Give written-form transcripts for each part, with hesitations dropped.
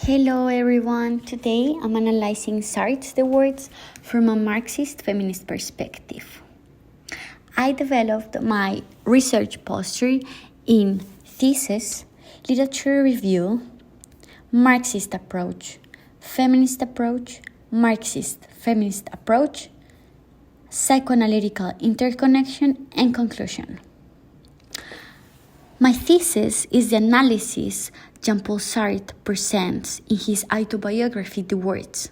Hello everyone, today I'm analyzing Sartre's The Words from a Marxist feminist perspective. I developed my research posture in thesis, literature review, Marxist approach, feminist approach, Marxist feminist approach, psychoanalytical interconnection, and conclusion. My thesis is the analysis Jean-Paul Sartre presents in his autobiography, The Words,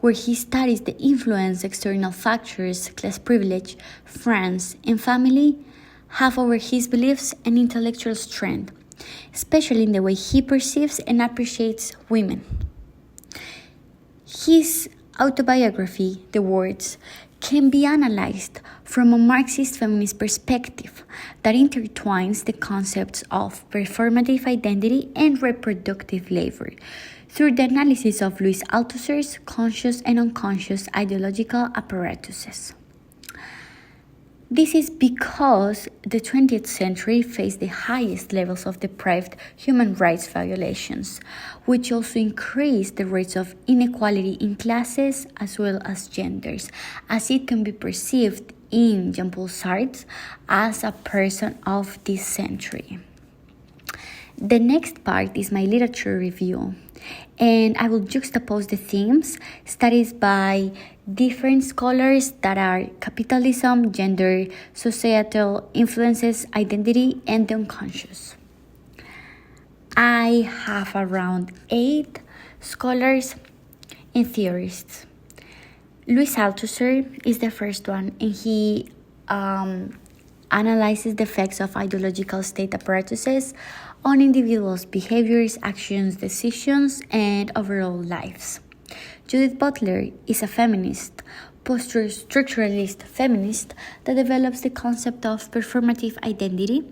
where he studies the influence external factors, class privilege, friends, and family have over his beliefs and intellectual strength, especially in the way he perceives and appreciates women. His autobiography, The Words, can be analyzed from a Marxist feminist perspective that intertwines the concepts of performative identity and reproductive labor through the analysis of Louis Althusser's conscious and unconscious ideological apparatuses. This is because the 20th century faced the highest levels of deprived human rights violations, which also increased the rates of inequality in classes as well as genders, as it can be perceived in Jean-Paul Sartre as a person of this century. The next part is my literature review, and I will juxtapose the themes studied by different scholars that are capitalism, gender, societal influences, identity, and the unconscious. I have around 8 scholars and theorists. Louis Althusser is the first one, and he analyzes the effects of ideological state apparatuses on individuals' behaviors, actions, decisions, and overall lives. Judith Butler is a feminist, post-structuralist feminist that develops the concept of performative identity,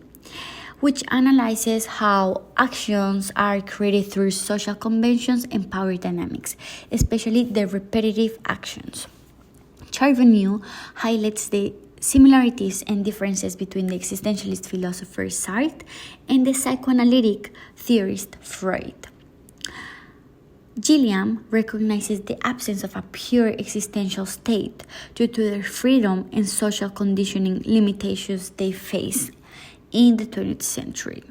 which analyzes how actions are created through social conventions and power dynamics, especially the repetitive actions. Charbonneau highlights the similarities and differences between the existentialist philosopher Sartre and the psychoanalytic theorist Freud. Gilliam recognizes the absence of a pure existential state due to their freedom and social conditioning limitations they face in the 20th century.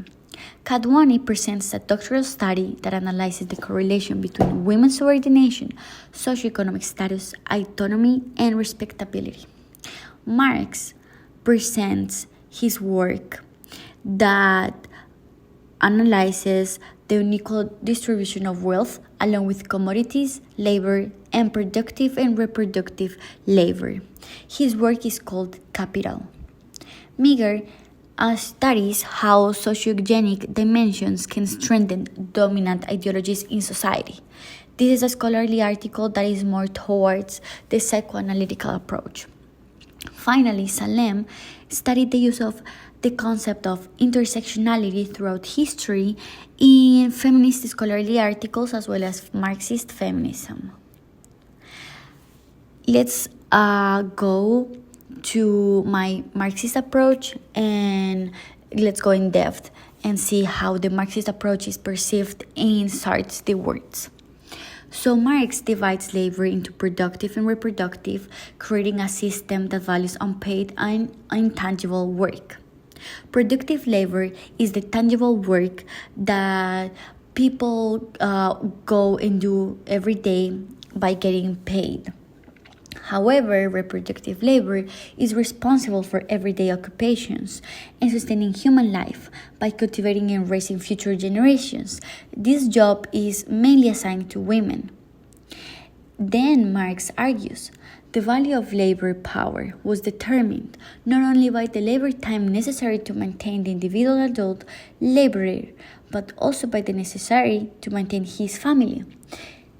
Kadwani presents a doctoral study that analyzes the correlation between women's subordination, socioeconomic status, autonomy, and respectability. Marx presents his work that analyzes the unequal distribution of wealth along with commodities, labor, and productive and reproductive labor. His work is called Capital. Meagher studies how sociogenic dimensions can strengthen dominant ideologies in society. This is a scholarly article that is more towards the psychoanalytical approach. Finally, Salem studied the use of the concept of intersectionality throughout history in feminist scholarly articles as well as Marxist feminism. Let's go to my Marxist approach and let's go in depth and see how the Marxist approach is perceived in Sartre's The Words. So Marx divides labor into productive and reproductive, creating a system that values unpaid and intangible work. Productive labor is the tangible work that people go and do every day by getting paid. However, reproductive labor is responsible for everyday occupations and sustaining human life by cultivating and raising future generations. This job is mainly assigned to women. Then Marx argues the value of labor power was determined not only by the labor time necessary to maintain the individual adult laborer, but also by the necessary to maintain his family.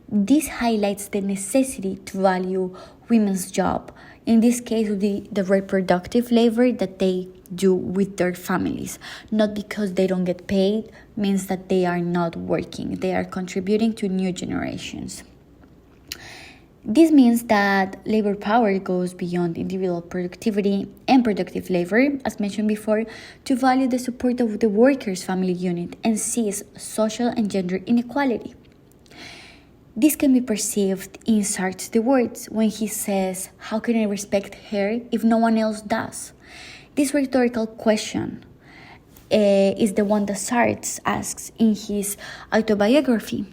This highlights the necessity to value women's job, in this case the reproductive labor that they do with their families. Not because they don't get paid means that they are not working, they are contributing to new generations. This means that labor power goes beyond individual productivity and productive labor, as mentioned before, to value the support of the workers' family unit and sees social and gender inequality. This can be perceived in Sartre's The Words when he says, "How can I respect her if no one else does?" This rhetorical question is the one that Sartre asks in his autobiography,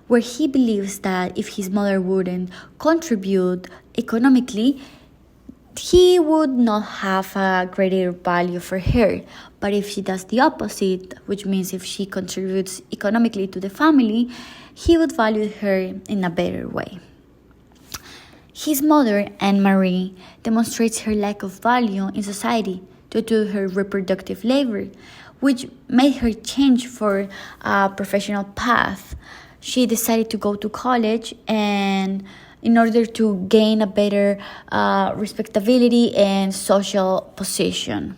where he believes that if his mother wouldn't contribute economically, he would not have a greater value for her. But if she does the opposite, which means if she contributes economically to the family, he would value her in a better way. His mother, Anne-Marie, demonstrates her lack of value in society due to her reproductive labor, which made her change for a professional path. She decided to go to college and in order to gain a better respectability and social position.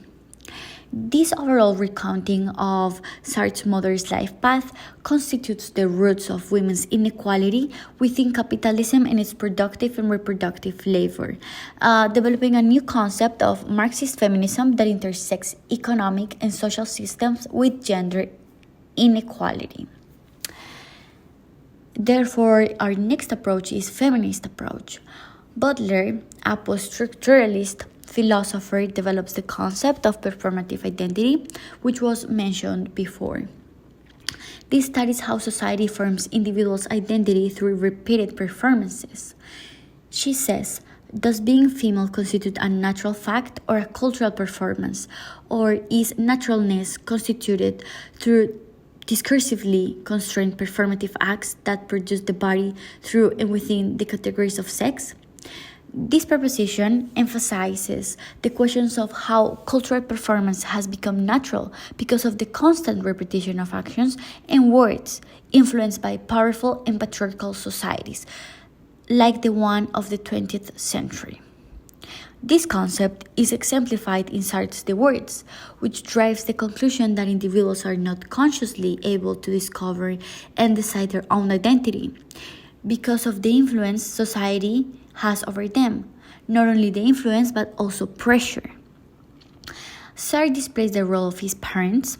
This overall recounting of Sartre's mother's life path constitutes the roots of women's inequality within capitalism and its productive and reproductive labor, developing a new concept of Marxist feminism that intersects economic and social systems with gender inequality. Therefore, our next approach is feminist approach. Butler, a post-structuralist philosopher, develops the concept of performative identity, which was mentioned before. This studies how society forms individuals' identity through repeated performances. She says, does being female constitute a natural fact or a cultural performance, or is naturalness constituted through discursively constrained performative acts that produce the body through and within the categories of sex? This proposition emphasizes the questions of how cultural performance has become natural because of the constant repetition of actions and words influenced by powerful and patriarchal societies, like the one of the 20th century. This concept is exemplified in Sartre's The Words, which drives the conclusion that individuals are not consciously able to discover and decide their own identity because of the influence society has over them, not only the influence but also pressure. Sartre displays the role of his parents,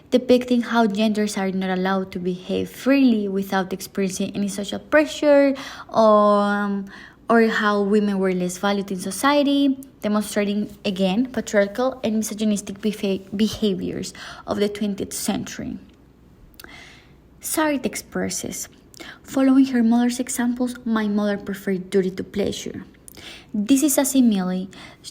depicting how genders are not allowed to behave freely without experiencing any social pressure, or how women were less valued in society, demonstrating again patriarchal and misogynistic behaviors of the 20th century. Sartre expresses, following her mother's examples, my mother preferred duty to pleasure. This is a simile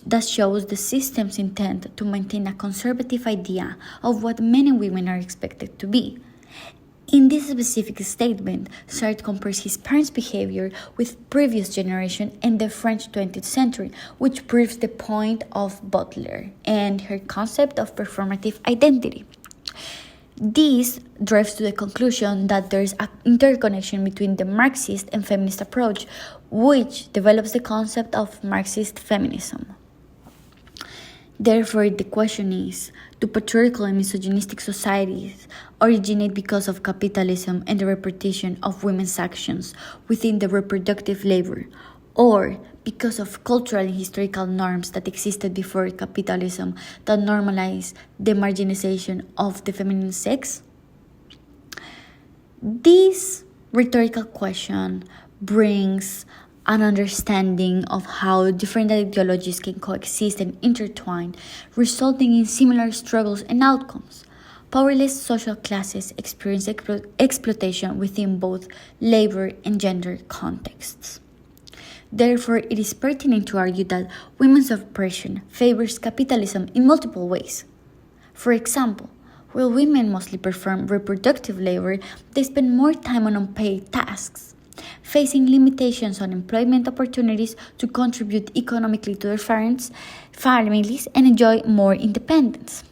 that shows the system's intent to maintain a conservative idea of what men and women are expected to be. In this specific statement, Sartre compares his parents' behavior with previous generation and the French 20th century, which proves the point of Butler and her concept of performative identity. This drives to the conclusion that there is an interconnection between the Marxist and feminist approach, which develops the concept of Marxist feminism. Therefore, the question is, do patriarchal and misogynistic societies originate because of capitalism and the repetition of women's actions within the reproductive labor, or because of cultural and historical norms that existed before capitalism that normalize the marginalization of the feminine sex? This rhetorical question brings an understanding of how different ideologies can coexist and intertwine, resulting in similar struggles and outcomes. Powerless social classes experience exploitation within both labor and gender contexts. Therefore, it is pertinent to argue that women's oppression favors capitalism in multiple ways. For example, while women mostly perform reproductive labor, they spend more time on unpaid tasks, facing limitations on employment opportunities to contribute economically to their families, and enjoy more independence.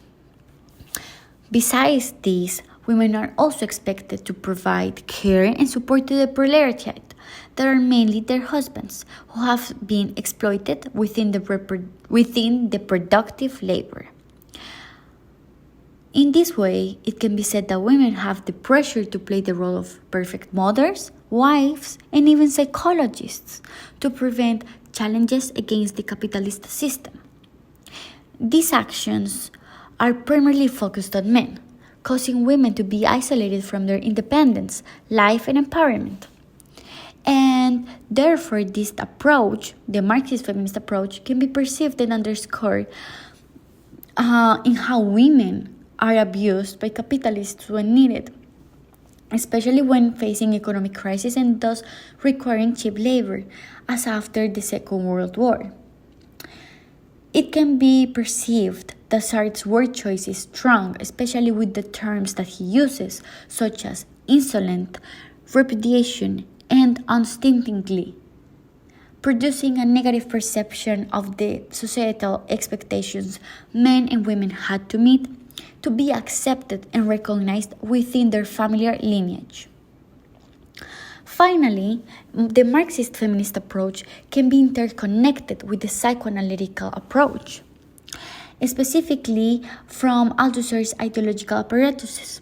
Besides this, women are also expected to provide care and support to the proletariat that are mainly their husbands, who have been exploited within the productive labor. In this way, it can be said that women have the pressure to play the role of perfect mothers, wives, and even psychologists to prevent challenges against the capitalist system. These actions are primarily focused on men, causing women to be isolated from their independence, life, and empowerment. And therefore, this approach, the Marxist feminist approach, can be perceived and underscored in how women are abused by capitalists when needed, especially when facing economic crisis and thus requiring cheap labor, as after the Second World War. It can be perceived that Sartre's word choice is strong, especially with the terms that he uses, such as insolent, repudiation, and unstintingly, producing a negative perception of the societal expectations men and women had to meet to be accepted and recognized within their familiar lineage. Finally, the Marxist feminist approach can be interconnected with the psychoanalytical approach, specifically from Althusser's ideological apparatuses,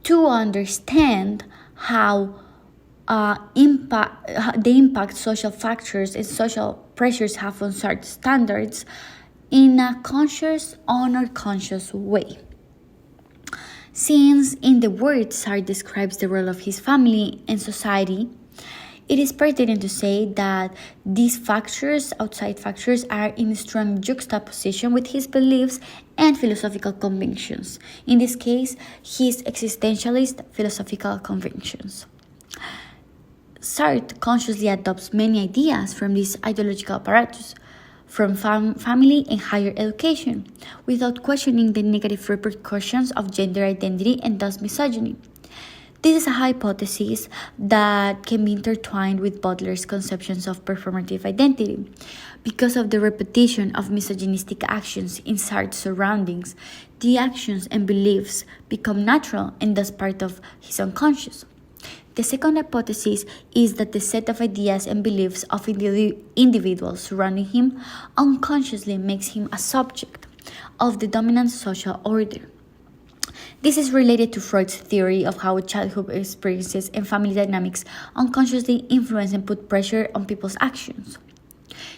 to understand how the impact social factors and social pressures have on certain standards in a conscious or unconscious way. Since in the words Sartre describes the role of his family and society, it is pertinent to say that these factors, outside factors, are in strong juxtaposition with his beliefs and philosophical convictions. In this case, his existentialist philosophical convictions. Sartre consciously adopts many ideas from this ideological apparatus, from family and higher education, without questioning the negative repercussions of gender identity and thus misogyny. This is a hypothesis that can be intertwined with Butler's conceptions of performative identity. Because of the repetition of misogynistic actions in Sartre's surroundings, the actions and beliefs become natural and thus part of his unconscious. The second hypothesis is that the set of ideas and beliefs of individuals surrounding him unconsciously makes him a subject of the dominant social order. This is related to Freud's theory of how childhood experiences and family dynamics unconsciously influence and put pressure on people's actions.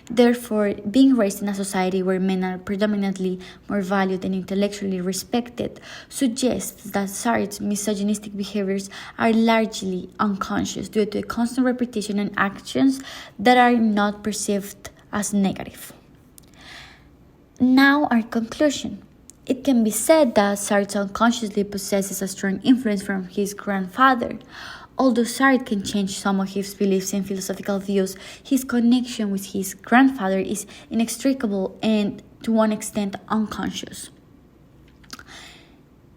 Therefore, being raised in a society where men are predominantly more valued and intellectually respected suggests that Sartre's misogynistic behaviors are largely unconscious due to a constant repetition and actions that are not perceived as negative. Now, our conclusion. It can be said that Sartre unconsciously possesses a strong influence from his grandfather. Although Sartre can change some of his beliefs and philosophical views, his connection with his grandfather is inextricable and, to one extent, unconscious.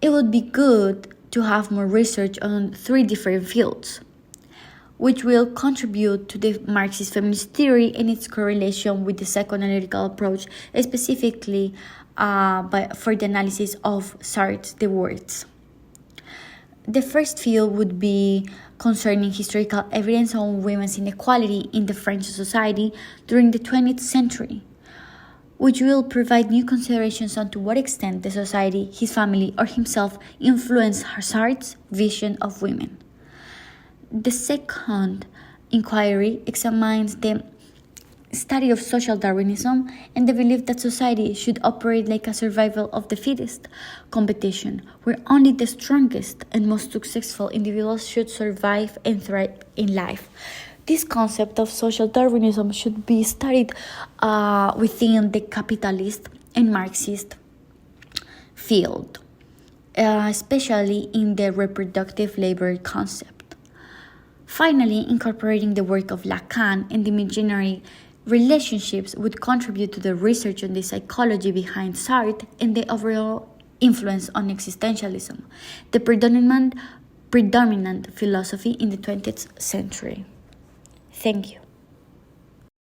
It would be good to have more research on 3 different fields, which will contribute to the Marxist feminist theory and its correlation with the psychoanalytical approach, specifically for the analysis of Sartre's words. The first field would be concerning historical evidence on women's inequality in the French society during the 20th century, which will provide new considerations on to what extent the society, his family, or himself influenced Sartre's vision of women. The second inquiry examines the study of social Darwinism and the belief that society should operate like a survival of the fittest competition, where only the strongest and most successful individuals should survive and thrive in life. This concept of social Darwinism should be studied within the capitalist and Marxist field, especially in the reproductive labor concept. Finally, incorporating the work of Lacan and the imaginary relationships would contribute to the research on the psychology behind Sartre and the overall influence on existentialism, the predominant philosophy in the 20th century. Thank you.